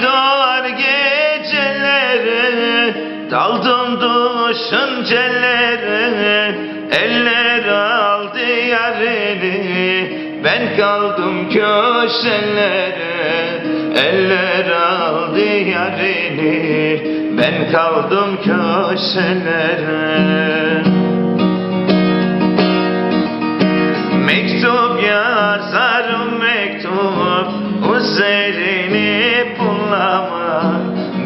doğar gecelere, daldım düşüncelere. Eller aldı yarını, ben kaldım köşelere. Eller aldı yarını, ben kaldım köşelere. Mektup yazarım mektup, üzerini bullama.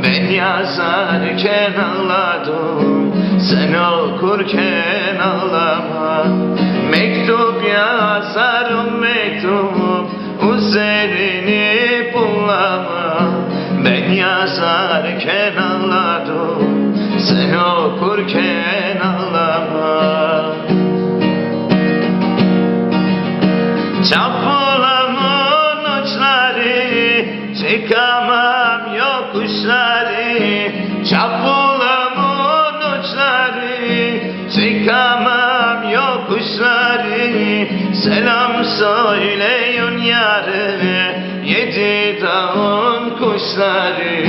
Ben yazarken ağladım, sen okurken ağlama. Mektup yazarım mektup, üzerini bullama. Ben yazarken ağladım, sen okurken ağlama. Çapulamın uçları, çıkamam yokuşları. Çapulamın uçları, çıkamam yokuşları. Selam söyleyin yarına, yedi dağın kuşları.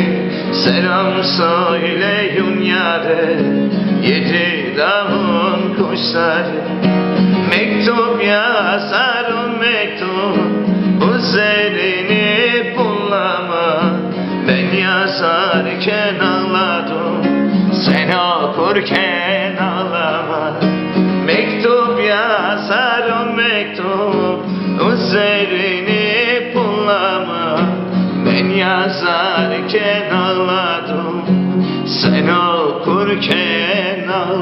Selam söyleyin yarına, yedi dağın kuşları. Mektup yazarım mektup, üzerini bullama. Ben yazarken ağladım, sen okurken ağlama. Mektup yazarım mektup, üzerini bullama. Ben yazarken ağladım, sen okurken ağlama.